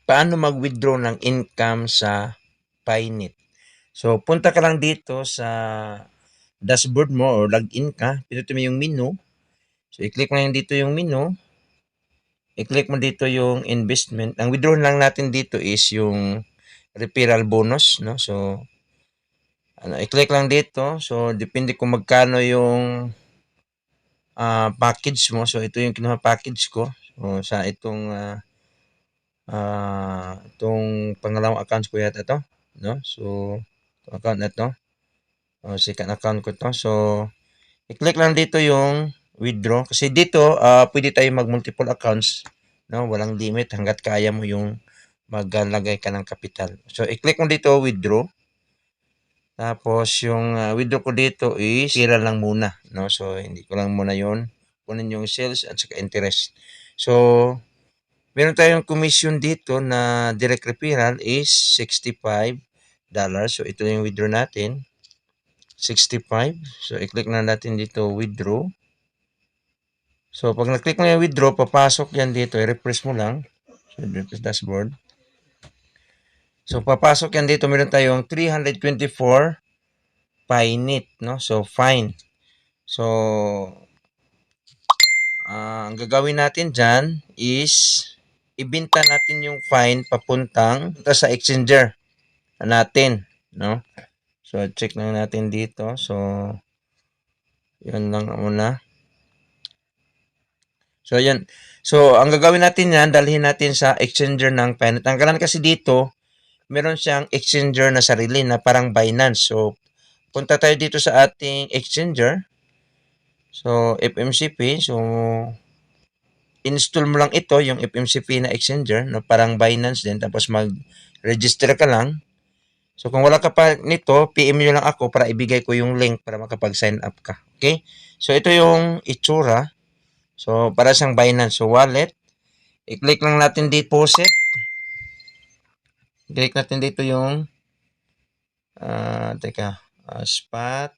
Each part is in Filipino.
paano mag-withdraw ng income sa Painit. So, punta ka lang dito sa dashboard mo or login ka, pinutin mo yung menu. So, i-click mo lang dito yung menu. I-click mo dito yung investment. Ang withdraw lang natin dito is yung referral bonus, no? So, i-click lang dito. So, depende kung magkano yung package mo. So, ito yung kinuha package ko. So, sa itong pangalawang accounts ko yata to, no? So, itong account na to. Second account ko to. So, i-click lang dito yung withdraw. Kasi dito, pwede tayo mag-multiple accounts. No? Walang limit hanggat kaya mo yung maglagay ka ng capital. So, i-click mo dito, withdraw. Tapos, yung withdraw ko dito is tira lang muna. No? So, hindi ko lang muna yun. Kunin yung sales at saka interest. So, meron tayong commission dito na direct referral is $65. So, ito yung withdraw natin. 65. So, i-click na natin dito, withdraw. So, pag na-click mo yung withdraw, papasok yan dito. I-refresh mo lang. So, refresh dashboard. So, papasok yan dito. Meron tayong 324 Painit, no? So, fine. So, ang gagawin natin dyan is ibenta natin yung fine papuntang sa exchanger natin, no? So, check lang natin dito. So, yun lang muna. So, yan. So, ang gagawin natin yan, dalhin natin sa exchanger ng Painit. Ang kalan kasi dito, meron siyang exchanger na sarili na parang Binance. So, punta tayo dito sa ating exchanger. So, FMCP. So, install mo lang ito, yung FMCP na exchanger, na parang Binance din. Tapos, mag-register ka lang. So, kung wala ka pa nito, PM nyo lang ako para ibigay ko yung link para makapag-sign up ka. Okay? So, ito yung itsura. So, para siyang Binance. So, wallet. I-click lang natin deposit. I-click natin dito yung spot.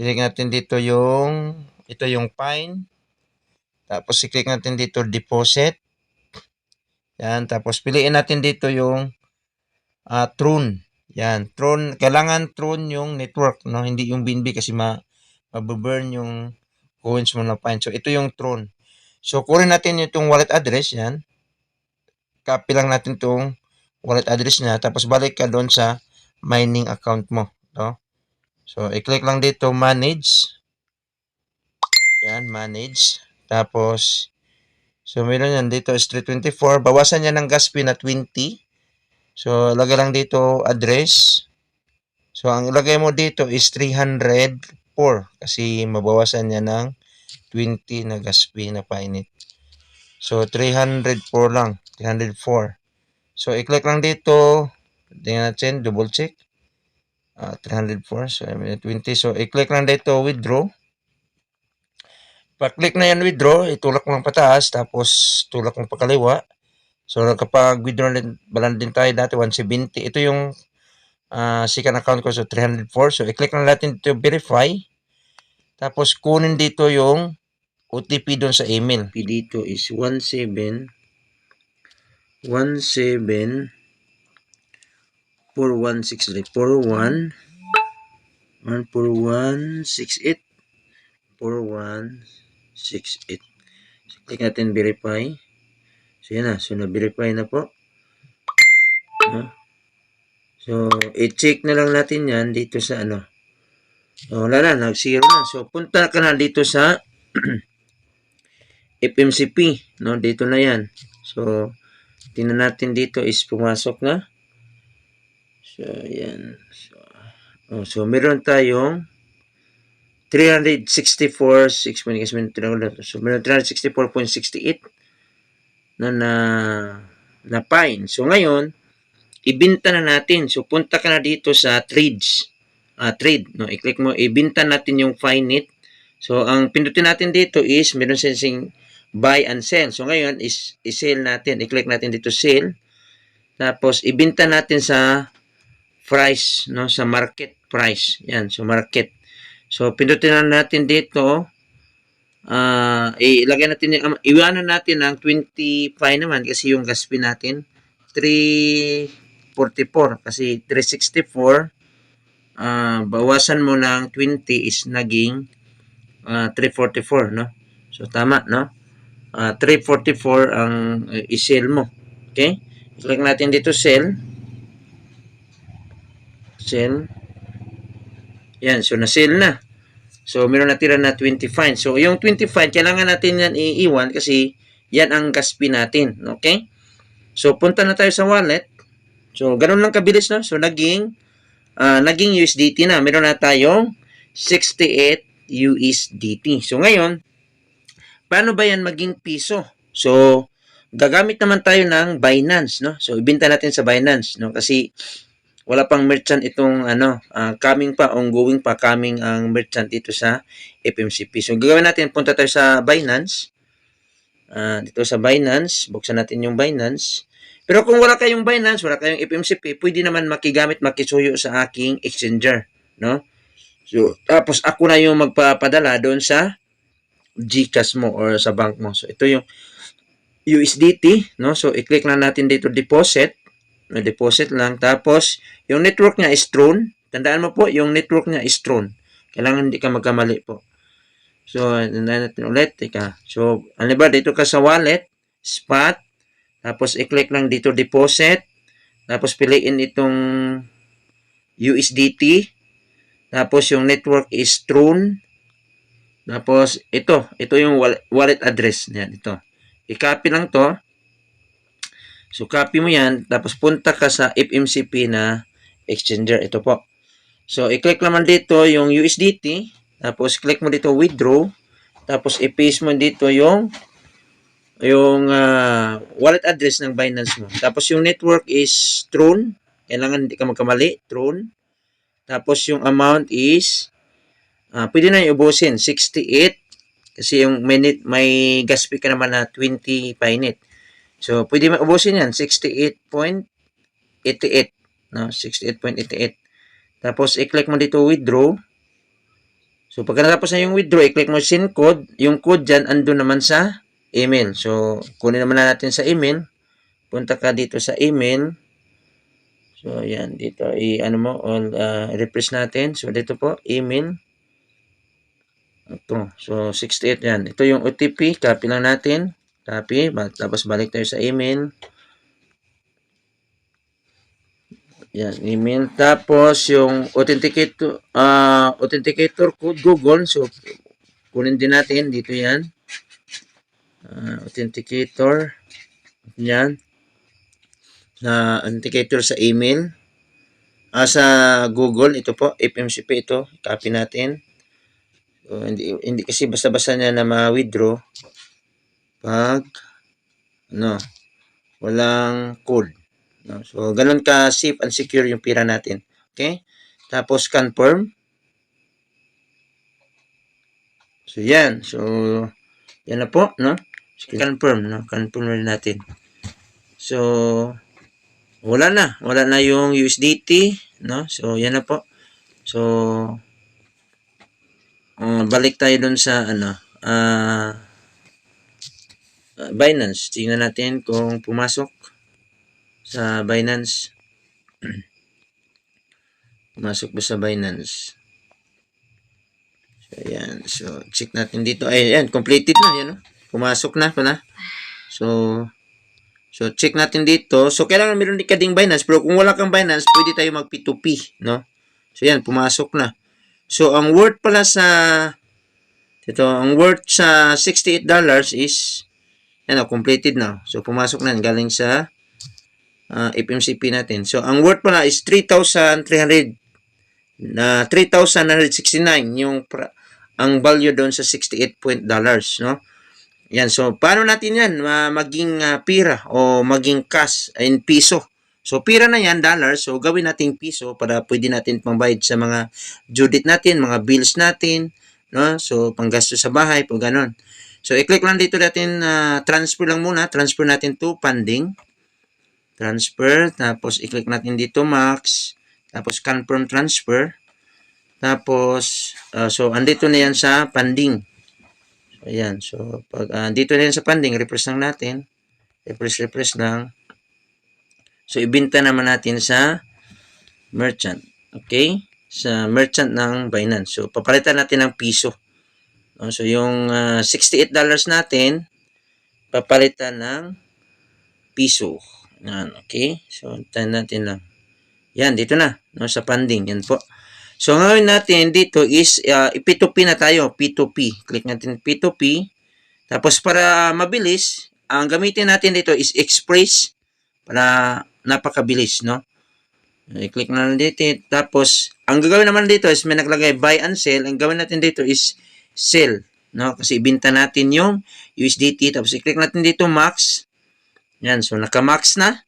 I-click natin dito ito yung fine. Tapos, i-click natin dito deposit. Yan. Tapos, piliin natin dito yung Tron. Yan. Tron. Kailangan Tron yung network, no? Hindi yung BNB kasi mababurn yung coins mo na fine. So, ito yung Tron. So, kunin natin itong wallet address. Yan. Copy lang natin itong wallet address niya. Tapos, balik ka doon sa mining account mo. No? So, i-click lang dito, manage. Yan, manage. Tapos, so, meron yan dito is 324. Bawasan niya ng gas fee na 20. So, lagay lang dito, address. So, ang ilagay mo dito is 304. Kasi, mabawasan niya ng 20 na gas fee na Painit. So, 304 lang. 304. So, i-click lang dito. Tingnan natin, double check. 304. So, 20. So, i-click lang dito, withdraw. Pag-click na yan, withdraw, itulak mo lang pataas, tapos tulak mo pakaliwa. So, kapag withdraw balan din tayo dati, 170. Ito yung second account ko, so 304. So, i-click lang natin dito, verify. Tapos, kunin dito yung OTP doon sa email. Dito is 17 4163 41 4168 4168. So, click natin verify. So, yan na. So, na-verify na po. So, i-check na lang natin yan dito sa ano. So, wala na. Nag-zero na. So, punta ka na dito sa FMCP. No? Dito na yan. So, tingnan natin dito is pumasok na. So, yan. So, meron tayong 364 so meron 364.68 na fine. So ngayon, ibenta na natin. So punta ka na dito sa trades. Trade, no? I-click mo, ibenta natin yung Finite. So ang pindutin natin dito is meron sensing buy and sell. So ngayon is i-sell natin. I-click natin dito sell. Tapos ibenta natin sa price, no? Sa market price. Yan, so market. So, pindutin na natin dito ilagay natin yung, iwanan natin ng 25 naman kasi yung gas fee natin 344 kasi 364, bawasan mo ng 20 is naging 344, no? So tama, no? 344 ang i-sell mo. Okay? Click natin dito sell. Yan, so na-sell na. So, meron natira na 25. So, yung 25, kailangan natin yan iiwan kasi yan ang gas fee natin. Okay? So, punta na tayo sa wallet. So, ganun lang kabilis, no? So, naging USDT na. Meron na tayong 68 USDT. So, ngayon, paano ba yan maging piso? So, gagamit naman tayo ng Binance, no? So, ibenta natin sa Binance, no? Kasi, wala pang merchant itong coming pa, ongoing pa, coming ang merchant dito sa FMCP. So, gagawin natin, punta tayo sa Binance. Dito sa Binance, buksan natin yung Binance. Pero kung wala kayong Binance, wala kayong FMCP, pwede naman makisuyo sa aking exchanger, no? So, tapos ako na yung magpapadala doon sa GCash mo or sa bank mo. So, ito yung USDT, no? So, i-click lang natin dito deposit. Deposit lang. Tapos, yung network niya is Tron. Tandaan mo po, yung network niya is Tron. Kailangan hindi ka magkamali po. So, tandaan natin ulit. Teka. So, ba, dito ka sa wallet, spot, tapos i-click lang dito deposit, tapos piliin itong USDT, tapos yung network is Tron, tapos ito yung wallet address. Yan, ito. I-copy lang to. So, copy mo yan, tapos punta ka sa FMCP na exchanger. Ito po. So, i-click naman dito yung USDT, tapos click mo dito withdraw, tapos i-paste mo dito yung wallet address ng Binance mo. Tapos yung network is Tron. Kailangan hindi ka magkamali. Tron. Tapos yung amount is, pwede na yung ubusin, 68. Kasi yung may gas fee ka naman na 20 pinit. So, pwede maubusin yan. 68.88. No? 68.88. Tapos, i-click mo dito withdraw. So, pagka natapos na yung withdraw, i-click mo send code. Yung code dyan, andun naman sa email. So, kunin naman natin sa email. Punta ka dito sa email. So, yan. Dito, refresh natin. So, dito po, email. Ito. So, 68 yan. Ito yung OTP. Copy lang natin. Copy, tapos balik tayo sa email. Yan, email. Tapos yung authenticator code Google. So, kunin din natin dito yan. Authenticator. Yan. Authenticator sa email. Sa Google, ito po, FMCP ito. Copy natin. So, hindi kasi basta-basta niya na ma-withdraw pag walang code. No? So, ganun ka safe and secure yung pira natin. Okay? Tapos, confirm. So, yan. So, yan na po, no? So, confirm, no? Confirm rin natin. So, wala na. Wala na yung USDT, no? So, yan na po. So, balik tayo dun sa, Binance. Tingnan natin kung pumasok sa Binance. Pumasok ba sa Binance? So, ayan. So, check natin dito. Ay, ayan. Completed na. Yan, no? Pumasok na pala. So, check natin dito. So, kailangan meron ka ding Binance. Pero kung wala kang Binance, pwede tayo mag P2P, no? So, yan. Pumasok na. So, ang worth pala ang worth sa $68 is completed na. So, pumasok na. Galing sa FMCP natin. So, ang worth pala is 3,369 yung ang value doon sa $68 no? Yan. So, paano natin yan maging pira o maging cash in piso? So, pira na yan, dollars. So, gawin natin piso para pwede natin pangbayad sa mga due date natin, mga bills natin, no? So, panggasto sa bahay, po ganon. So, i-click lang dito natin, transfer lang muna. Transfer natin to pending. Transfer. Tapos, i-click natin dito max. Tapos, confirm transfer. Tapos, so, andito na yan sa pending. Ayan. So, pag dito na sa funding, refresh lang natin. Refresh lang. So, ibenta naman natin sa merchant. Okay? Sa merchant ng Binance. So, papalitan natin ng piso. So, yung $68 natin, papalitan ng piso. Yan, okay? So, tayo natin lang. Yan, dito na. No, sa funding. Yan po. So, ngayon natin dito is P2P na tayo. P2P. Click natin P2P. Tapos, para mabilis, ang gamitin natin dito is Express para napakabilis, no? I-click na lang dito. Tapos, ang gagawin naman dito is may naglagay buy and sell. Ang gawin natin dito is sell, no? Kasi ibenta natin yung USDT. Tapos, i-click natin dito max. Yan. So, naka-max na.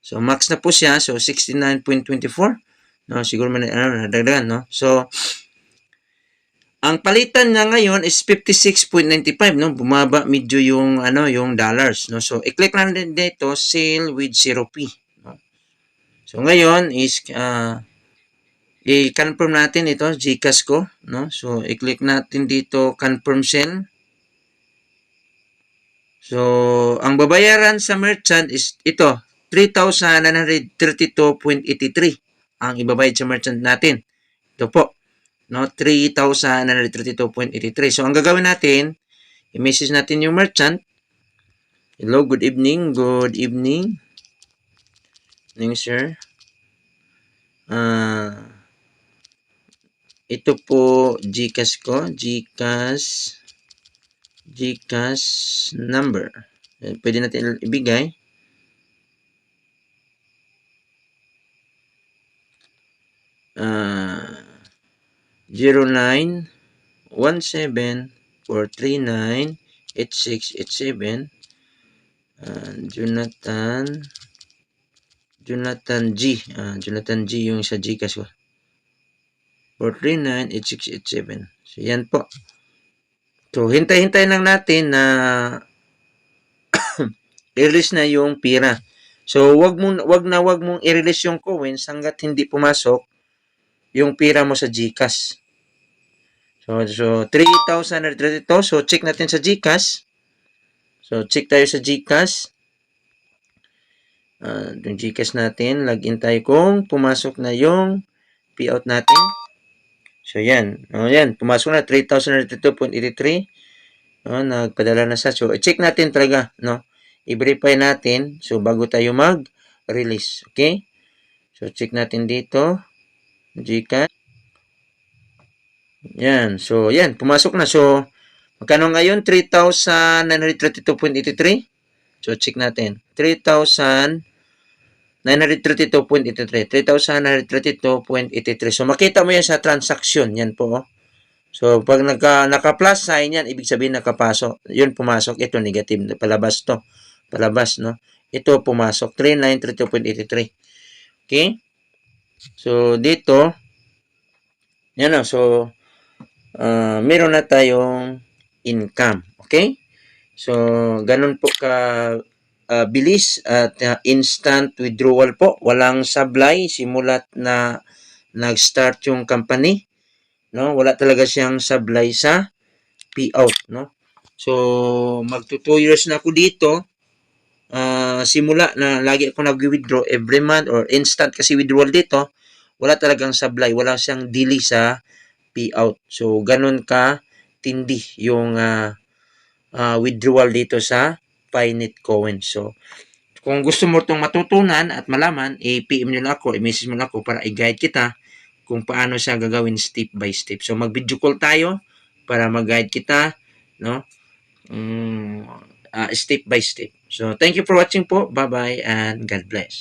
So, max na po siya. So, 69.24. No, siguro man nadagdagan, no? So, ang palitan niya ngayon is 56.95, no? Bumaba medyo yung yung dollars, no? So, i-click lang din dito sell with 0p, no? So, ngayon is i-confirm natin ito, GCash ko, no? So, i-click natin dito confirm sell. So, ang babayaran sa merchant is ito, 3,932.83 ang ibabayad sa merchant natin. Ito po, no, 3,932.83. So, ang gagawin natin, i-message natin yung merchant. Hello, good evening. Good evening. Evening, sir. Ito po, GCash ko. GCash number. Pwede natin ibigay. Uh, 0917-439-8687. Jonathan G. Jonathan G yung sa GCash ko. 439-8687. So, yan po. So, hintay-hintay lang natin na i-release na yung pira. So, wag mong i-release yung coins hanggat hindi pumasok yung pira mo sa GCash. So 3,032. So, check natin sa GCash. So, check tayo sa GCash. Yung GCash natin, login tayo kung pumasok na yung payout natin. So, yan. Yan. Pumasok na 3,032.83. Nagpadala na siya. So, i-check natin talaga, no? I-verify natin. So, bago tayo mag-release. Okay? So, check natin dito. GCash. Yan. So, yan. Pumasok na. So, magkano ngayon? 3,932.83. So, check natin. 3,932.83. 3,932.83. So, makita mo yan sa transaction. Yan po. So, pag naka-plus sign yan, ibig sabihin nakapasok. Yun, pumasok. Ito, negative. Palabas to. Palabas, no? Ito, pumasok. 3,932.83. Okay? So, dito, yan o. So, meron na tayong income. Okay? So, ganun po bilis at instant withdrawal po. Walang sablay simulat na nag-start yung company. No? Wala talaga siyang sablay sa payout. No? So, magto 2 years na ako dito. Simula na lagi ako nag-withdraw every month or instant kasi withdrawal dito. Wala talagang sablay. Wala siyang delay sa payout. So, ganun ka tindi yung withdrawal dito sa Pinet Coin. So, kung gusto mo itong matutunan at malaman, i-PM nyo lang ako, i-message mo lang ako para i-guide kita kung paano siya gagawin step by step. So, mag-video call tayo para mag-guide kita, no? Step by step. So, thank you for watching po. Bye-bye and God bless.